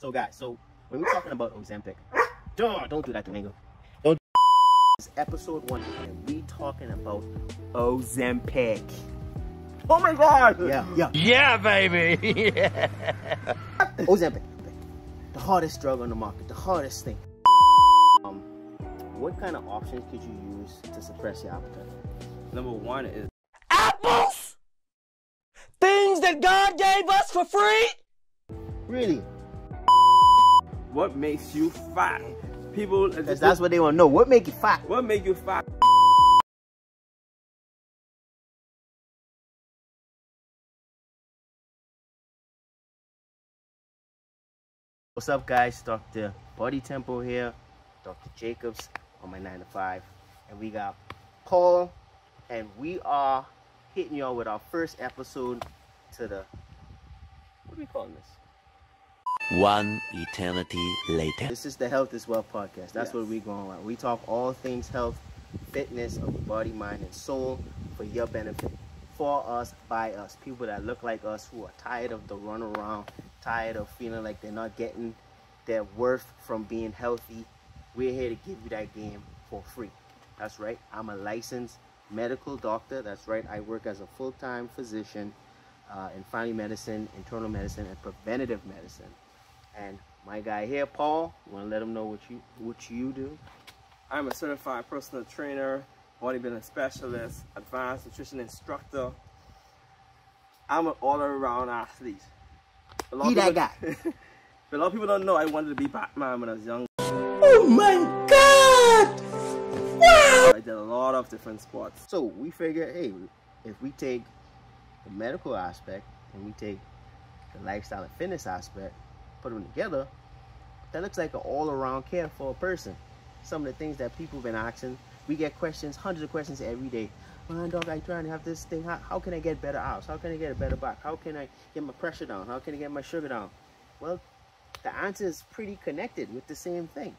So guys, so when we're talking about Ozempic, don't do that to me. Don't. This is episode 1 and we talking about Ozempic. Oh my god! Yeah, baby! Yeah. Ozempic, the hardest drug on the market, the hardest thing. What kind of options could you use to suppress your appetite? Number 1 is apples! Things that God gave us for free? Really? what makes you fat. People, because that's what they want to know. What make you fat? What make you fat? What's up, guys? Dr. Bodytemple here, Dr. Jacobs on my 9 to 5, and we got Paul, and we are hitting y'all with our first episode to the, what are we calling this? One eternity later. This is the Health is Wealth podcast. That's what we're going on. We talk all things health, fitness of the body, mind, and soul for your benefit, for us, by us. People that look like us, who are tired of the run around, tired of feeling like they're not getting their worth from being healthy. We're here to give you that game for free. That's right. I'm a licensed medical doctor. That's right. I work as a full-time physician in family medicine, internal medicine, and preventative medicine. And my guy here, Paul, you want to let him know what you do? I'm a certified personal trainer, bodybuilding specialist, advanced nutrition instructor. I'm an all-around athlete. He that guy. A lot of people don't know I wanted to be Batman when I was young. Oh my God! Wow! I did a lot of different sports. So we figure, hey, if we take the medical aspect and we take the lifestyle and fitness aspect, put them together, that looks like an all-around care for a person. Some of the things that people have been asking, we get questions, hundreds of questions every day. Man, dog, I'm trying to have this thing. How can I get better abs? How can I get a better back? How can I get my pressure down? How can I get my sugar down? Well, the answer is pretty connected with the same thing.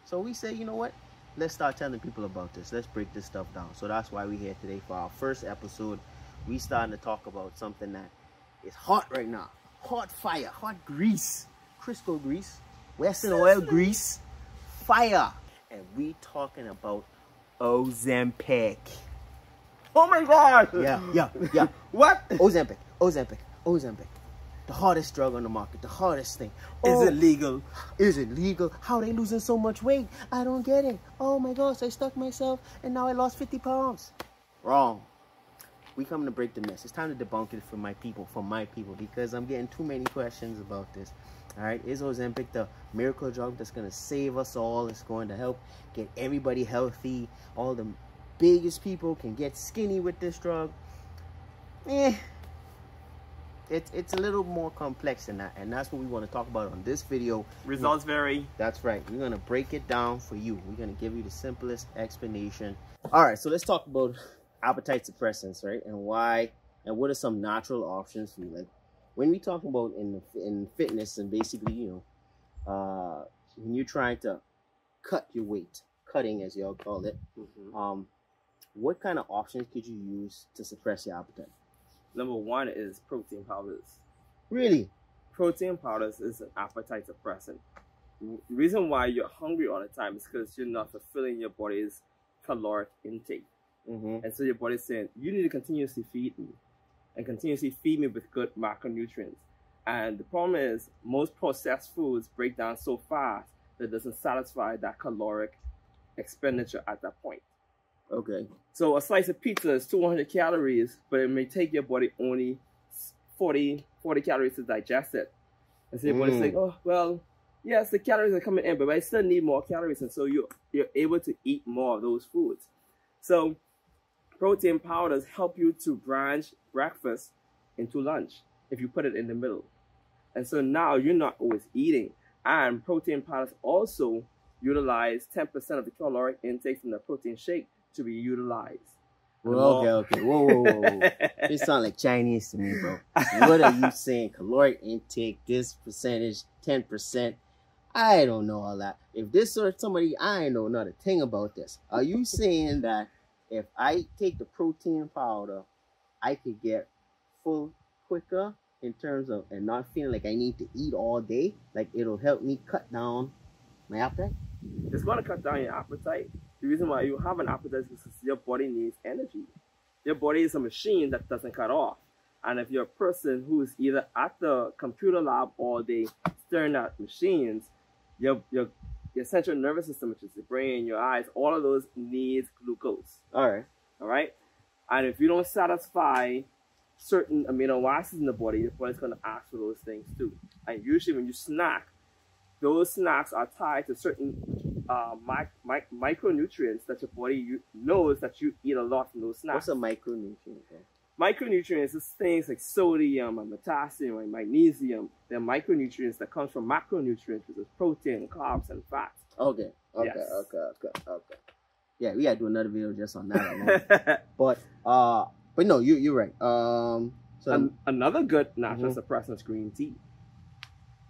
So we say, you know what? Let's start telling people about this. Let's break this stuff down. So that's why we're here today for our first episode. We starting to talk about something that is hot right now. Hot fire, hot grease, Crisco grease, Western oil grease, fire. And we talking about Ozempic. Oh my God! Yeah. What? Ozempic. The hardest drug on the market, the hardest thing. Is it legal? Is it legal? How they losing so much weight? I don't get it. Oh my gosh, I stuck myself and now I lost 50 pounds. Wrong. We coming to break the mess. It's time to debunk it for my people, because I'm getting too many questions about this. All right, is Ozempic the miracle drug that's going to save us all? It's going to help get everybody healthy. All the biggest people can get skinny with this drug. It's a little more complex than that, and that's what we want to talk about on this video. Results vary. That's right. We're going to break it down for you. We're going to give you the simplest explanation. All right, so let's talk about appetite suppressants, right? And why, and what are some natural options for you? Like when we talk about in fitness, and basically, you know, when you're trying to cut your weight, cutting as y'all call it, what kind of options could you use to suppress your appetite? Number 1 is protein powders. Really? Protein powders is an appetite suppressant. The reason why you're hungry all the time is because you're not fulfilling your body's caloric intake. And so your body's saying, you need to continuously feed me, and continuously feed me with good macronutrients. And the problem is, most processed foods break down so fast that it doesn't satisfy that caloric expenditure at that point. Okay. So a slice of pizza is 200 calories, but it may take your body only 40 calories to digest it. And so your body's like, oh, well, yes, the calories are coming in, but I still need more calories. And so you're able to eat more of those foods. So protein powders help you to branch breakfast into lunch if you put it in the middle. And so now you're not always eating. And protein powders also utilize 10% of the caloric intake from the protein shake to be utilized. Well, okay. Whoa. It sounds like Chinese to me, bro. What are you saying? Caloric intake, this percentage, 10%. I don't know all that. If this or somebody, I ain't know not a thing about this. Are you saying that if I take the protein powder, I could get full quicker in terms of and not feeling like I need to eat all day, like it'll help me cut down my appetite? It's going to cut down your appetite. The reason why you have an appetite is because your body needs energy. Your body is a machine that doesn't cut off. And if you're a person who's either at the computer lab all day staring at machines, your central nervous system, which is the brain, your eyes, all of those needs glucose. All right. And if you don't satisfy certain amino acids in the body, your body's going to ask for those things too. And usually when you snack, those snacks are tied to certain micronutrients that your body knows that you eat a lot from those snacks. What's a micronutrient? Micronutrients is things like sodium and potassium and magnesium. They're micronutrients that come from macronutrients, which is protein, carbs, and fats. Okay. Yes. Okay. Yeah, we gotta do another video just on that. but no, you're right. So another good natural suppressant is green tea.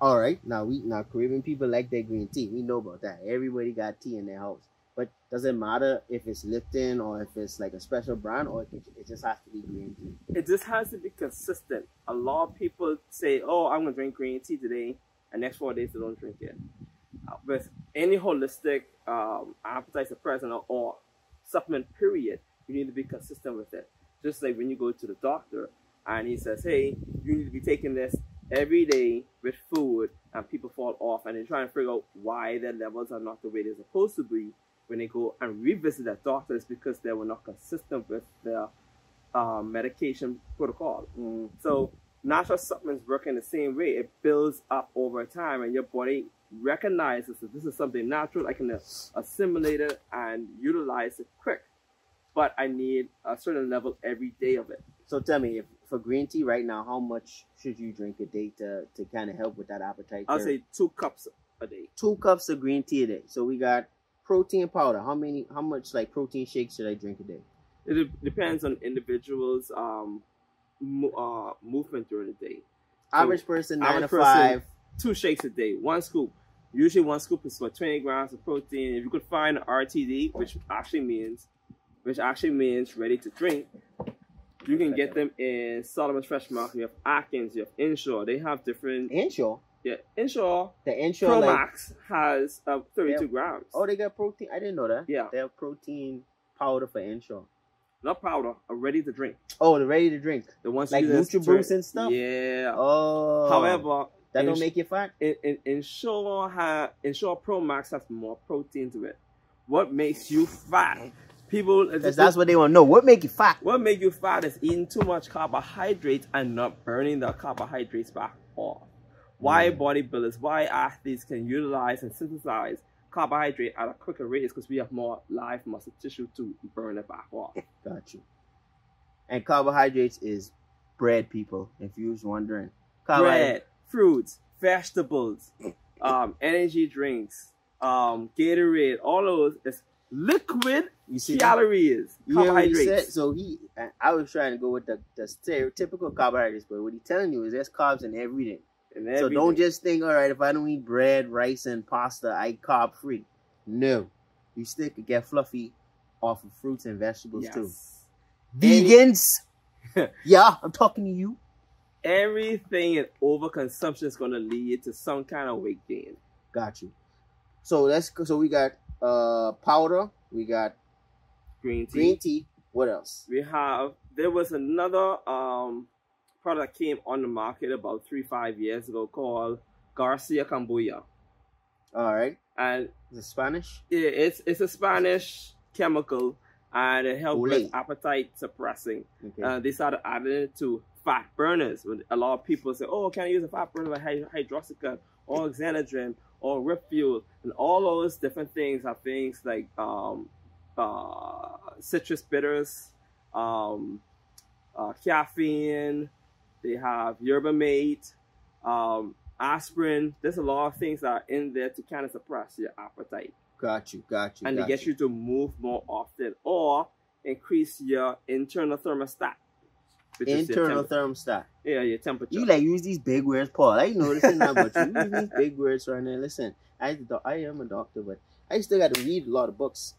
All right, now Caribbean people like their green tea. We know about that. Everybody got tea in their house. But does it matter if it's Lipton or if it's like a special brand, or it just has to be green tea? It just has to be consistent. A lot of people say, "Oh, I'm gonna drink green tea today," and next 4 days they don't drink it. With any holistic appetite suppressant or supplement period, you need to be consistent with it. Just like when you go to the doctor and he says, "Hey, you need to be taking this every day with food," and people fall off and they try and figure out why their levels are not the way they're supposed to be. When they go and revisit that doctor, it's because they were not consistent with their medication protocol. So natural supplements work in the same way. It builds up over time, and your body recognizes that this is something natural. I can assimilate it and utilize it quick, but I need a certain level every day of it. So tell me, for green tea right now, how much should you drink a day to kind of help with that appetite? I'll say 2 cups a day. 2 cups of green tea a day. So we got protein powder. How much like protein shakes should I drink a day? It depends on individuals' movement during the day. Average person, 9 to 5. 2 shakes a day. 1 scoop. Usually 1 scoop is about 20 grams of protein. If you could find an RTD, which actually means ready to drink, you can get them in Solomon's Fresh Market. You have Atkins, you have Inshore. They have different... Inshore? Yeah, Inshore. The Inshore Pro Max has 32 grams. Oh, they got protein? I didn't know that. Yeah. They have protein powder for Inshore. Not powder, ready to drink. Oh, the ready to drink. The ones like NutriBoost and stuff? Yeah. Oh. However... That don't make you fat? Inshore Pro Max has more protein to it. What makes you fat? People, that's what they want to know. What make you fat? What make you fat is eating too much carbohydrates and not burning the carbohydrates back off. Why bodybuilders, why athletes can utilize and synthesize carbohydrate at a quicker rate is because we have more live muscle tissue to burn it back off. Got you. And carbohydrates is bread, people, if you was wondering. Bread, fruits, vegetables, energy drinks, Gatorade, all those is liquid calories, carbohydrates. So I was trying to go with the stereotypical carbohydrates, but what he's telling you is there's carbs in everything. So don't just think, all right, if I don't eat bread, rice, and pasta, I carb free. No, you still could get fluffy off of fruits and vegetables too. Vegans, yeah, I'm talking to you. Everything in overconsumption is going to lead to some kind of weight gain. Got you. So we got powder, we got green tea. What else? There was another product that came on the market about 3-5 years ago called Garcia Camboya. All right. And is it Spanish? Yeah, it's a Spanish chemical, and it helps with appetite suppressing. Okay. They started adding it to fat burners. When a lot of people say, "Oh, can I use a fat burner like hydroxycut or Xanadrin or Rip Fuel?" And all those different things are things like citrus bitters, caffeine. They have yerba mate, aspirin. There's a lot of things that are in there to kind of suppress your appetite. Got you. And to get you to move more often or increase your internal thermostat. Internal thermostat. Yeah, your temperature. You use these big words, Paul. I know this is not, but you use these big words right now. Listen, I am a doctor, but I still got to read a lot of books.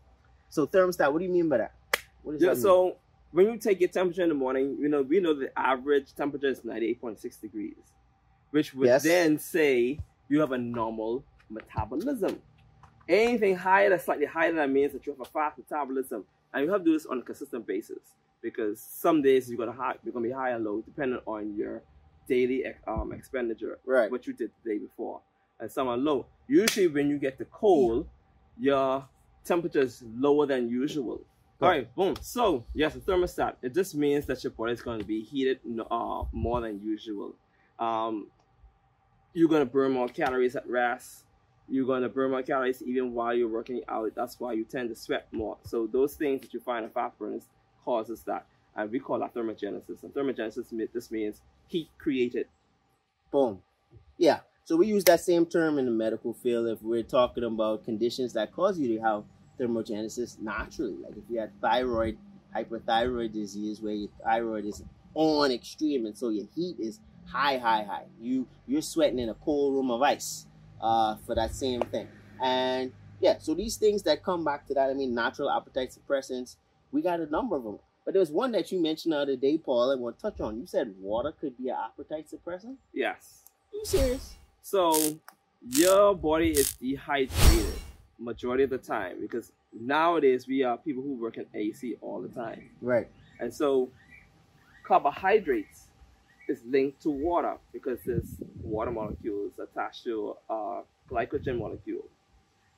So thermostat, what do you mean by that? What does that mean? So when you take your temperature in the morning, we know the average temperature is 98.6 degrees, which would then say you have a normal metabolism. Anything higher than slightly higher than that means that you have a fast metabolism, and you have to do this on a consistent basis because some days you're gonna be high and low depending on your daily expenditure, what you did the day before, and some are low. Usually, when you get the cold, your temperature is lower than usual. All right, boom. So yes, the thermostat. It just means that your body is going to be heated more than usual. You're gonna burn more calories at rest. You're going to burn more calories even while you're working out. That's why you tend to sweat more. So those things that you find in fat burners causes that. And we call that thermogenesis. And thermogenesis, this means heat created. Boom. Yeah. So we use that same term in the medical field if we're talking about conditions that cause you to have thermogenesis naturally. Like if you had thyroid, hyperthyroid disease, where your thyroid is on extreme and so your heat is high. You're sweating in a cold room of ice. For that same thing. And yeah, so these things that come back to that, I mean, natural appetite suppressants, we got a number of them. But there's one that you mentioned the other day, Paul, I want to touch on. You said water could be an appetite suppressant? Yes. Are you serious? So your body is dehydrated majority of the time because nowadays we are people who work in AC all the time. Right. And so carbohydrates is linked to water because there's water molecules attached to a glycogen molecule.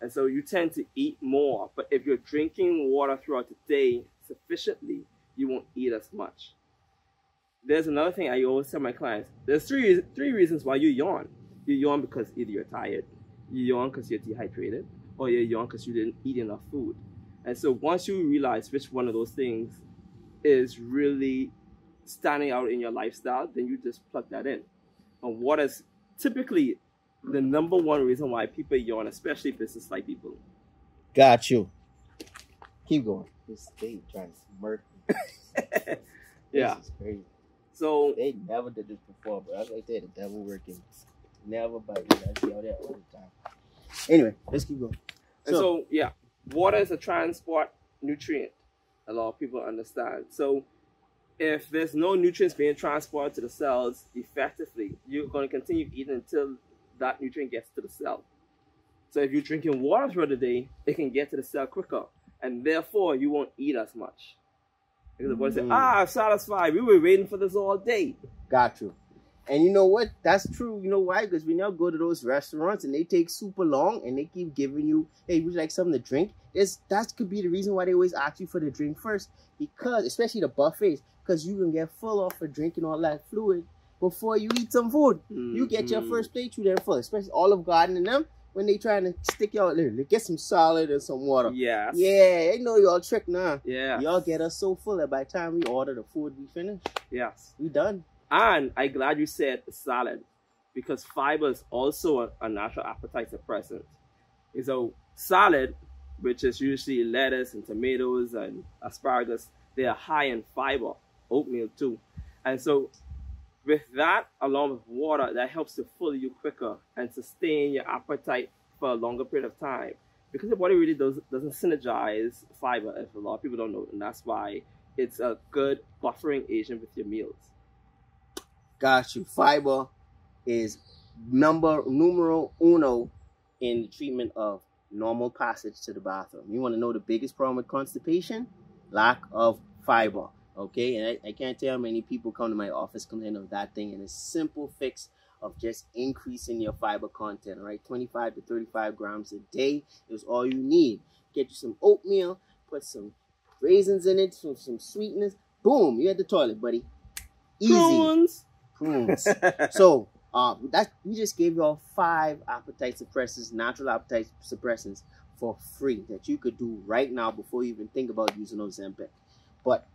And so you tend to eat more, but if you're drinking water throughout the day sufficiently, you won't eat as much. There's another thing I always tell my clients. There's three reasons why you yawn. You yawn because either you're tired, you yawn because you're dehydrated, or you yawn because you didn't eat enough food. And so once you realize which one of those things is really standing out in your lifestyle, then you just plug that in. And water is typically the number one reason why people yawn, especially business-like people. Got you. Keep going. This thing trying to smirk me. Yeah. This is crazy. So they never did this before, but I was like, the devil working. Never bite me. I see all that all the time. Anyway, let's keep going. So yeah, water is a transport nutrient. A lot of people understand. So if there's no nutrients being transported to the cells effectively, you're going to continue eating until that nutrient gets to the cell. So if you're drinking water throughout the day, it can get to the cell quicker, and therefore you won't eat as much. Because the body says, I'm satisfied. We were waiting for this all day. Got you. And you know what? That's true. You know why? Because we now go to those restaurants and they take super long and they keep giving you, hey, would you like something to drink? That could be the reason why they always ask you for the drink first. Because, especially the buffets, because you can get full off for drinking all that fluid before you eat some food. You get your first plate, you then full. Especially Olive Garden and them, when they trying to stick you out there, get some salad and some water. Yes. Yeah, they know y'all trick now. Yeah. Y'all get us so full that by the time we order the food, we finish. Yes. We done. And I'm glad you said salad, because fiber is also a natural appetite suppressant. So salad, which is usually lettuce and tomatoes and asparagus, they are high in fiber, oatmeal too. And so with that, along with water, that helps to fill you quicker and sustain your appetite for a longer period of time. Because the body really doesn't synergize fiber, as a lot of people don't know, and that's why it's a good buffering agent with your meals. Got you. Fiber is numero uno in the treatment of normal passage to the bathroom. You want to know the biggest problem with constipation? Lack of fiber. Okay, and I can't tell how many people come to my office complaining of that thing, and a simple fix of just increasing your fiber content, right? 25 to 35 grams a day is all you need. Get you some oatmeal, put some raisins in it, some sweetness. Boom, you're at the toilet, buddy. Easy. Prunes. So, we just gave y'all 5 appetite suppressants, natural appetite suppressants for free that you could do right now before you even think about using Ozempic. But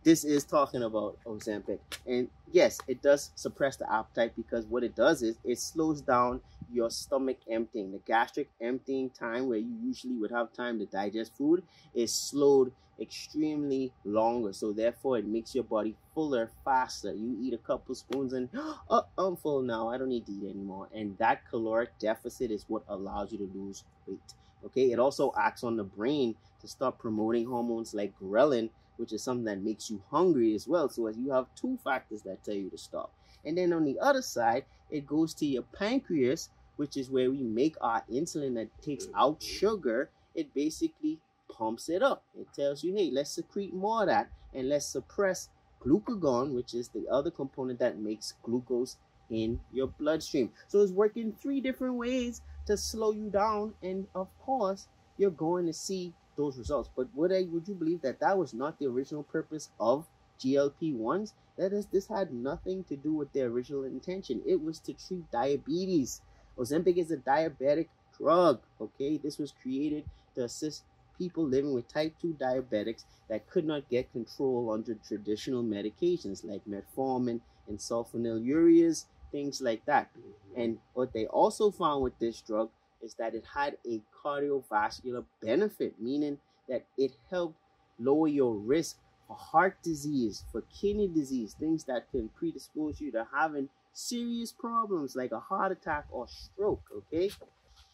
this is talking about Ozempic. And yes, it does suppress the appetite because what it does is it slows down your stomach emptying. The gastric emptying time, where you usually would have time to digest food, is slowed extremely longer. So therefore, it makes your body fuller faster. You eat a couple spoons and, oh, I'm full now. I don't need to eat anymore. And that caloric deficit is what allows you to lose weight. Okay, it also acts on the brain to start promoting hormones like ghrelin which is something that makes you hungry as well. So as you have two factors that tell you to stop. And then on the other side, it goes to your pancreas, which is where we make our insulin that takes out sugar. It basically pumps it up. It tells you, hey, let's secrete more of that and let's suppress glucagon, which is the other component that makes glucose in your bloodstream. So it's working 3 different ways to slow you down, and of course you're going to see those results. But would you believe that that was not the original purpose of GLP-1s? This had nothing to do with their original intention. It was to treat diabetes. Ozempic is a diabetic drug, okay? This was created to assist people living with type 2 diabetics that could not get control under traditional medications like metformin and sulfonylureas, things like that. And what they also found with this drug is that it had a cardiovascular benefit, meaning that it helped lower your risk for heart disease, for kidney disease, things that can predispose you to having serious problems like a heart attack or stroke, okay?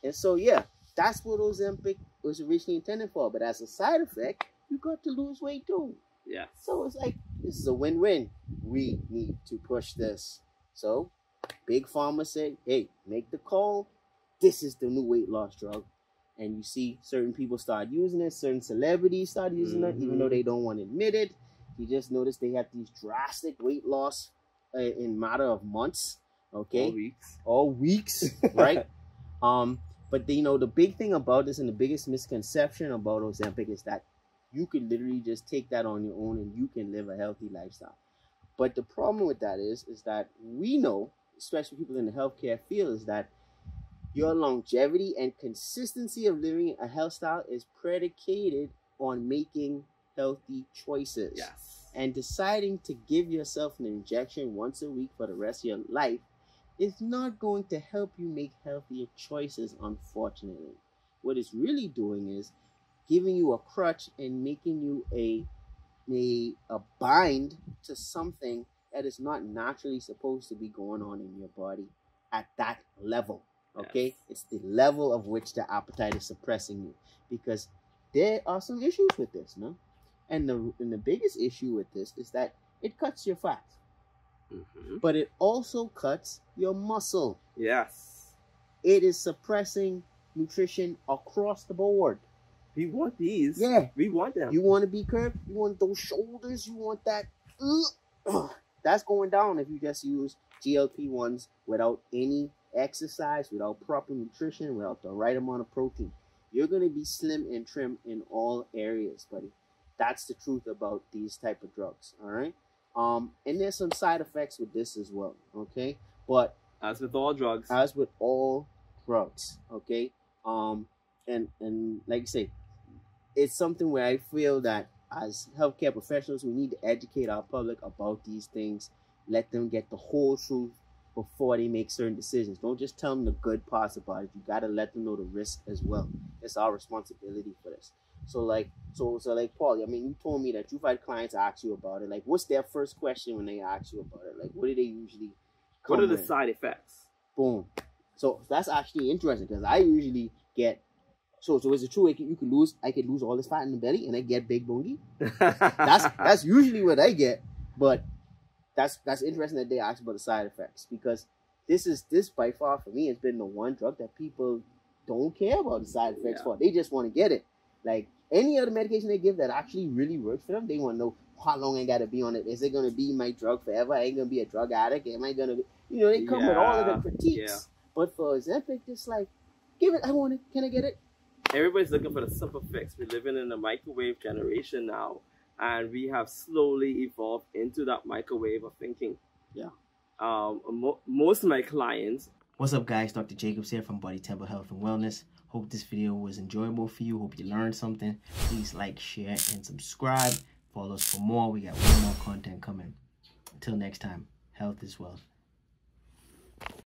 And so, yeah, that's what Ozempic was originally intended for. But as a side effect, you got to lose weight too. Yeah. So it's like, this is a win-win. We need to push this. So Big Pharma said, hey, make the call. This is the new weight loss drug. And you see certain people start using it. Certain celebrities start using it, even though they don't want to admit it. You just notice they have these drastic weight loss in a matter of months. Okay. All weeks. Right? But the big thing about this and the biggest misconception about Ozempic is that you can literally just take that on your own and you can live a healthy lifestyle. But the problem with that is that we know, especially people in the healthcare field, is that your longevity and consistency of living a health style is predicated on making healthy choices. Yes. And deciding to give yourself an injection once a week for the rest of your life is not going to help you make healthier choices, unfortunately. What it's really doing is giving you a crutch and making you a bind to something that is not naturally supposed to be going on in your body at that level. Okay? Yes. It's the level of which the appetite is suppressing you, because there are some issues with this, no? And the biggest issue with this is that it cuts your fat. But it also cuts your muscle. Yes. It is suppressing nutrition across the board. We want these. Yeah. We want them. You want to be curved? You want those shoulders? You want that? That's going down if you just use GLP-1s without any exercise, without proper nutrition, without the right amount of protein. You're going to be slim and trim in all areas, buddy. That's the truth about these type of drugs, all right? And there's some side effects with this as well, okay? But as with all drugs, okay? And like I say, it's something where I feel that as healthcare professionals, we need to educate our public about these things, let them get the whole truth before they make certain decisions. Don't just tell them the good parts about it. You got to let them know the risk as well. It's our responsibility for this. So like Paul, I mean, you told me that you've had clients ask you about it. Like, what's their first question when they ask you about it? Like, what do they usually come What are the with? side effects? Boom. So that's actually interesting, because I usually get, so is it true I could lose all this fat in the belly and I get big bongy? That's usually what I get. But that's interesting that they ask about the side effects, because this by far for me has been the one drug that people don't care about the side effects for. They just want to get it. Like any other medication they give that actually really works for them, they want to know how long I got to be on it. Is it going to be my drug forever? I ain't going to be a drug addict. Am I going to be, they come with all of the critiques. Yeah. But for Ozempic, it's like, give it, I want it. Can I get it? Everybody's looking for the simple fix. We're living in a microwave generation now, and we have slowly evolved into that microwave of thinking. Yeah. Most of my clients. What's up, guys? Dr. Jacobs here from Bodytemple Health and Wellness. Hope this video was enjoyable for you. Hope you learned something. Please like, share, and subscribe. Follow us for more. We got way more content coming. Until next time, health is wealth.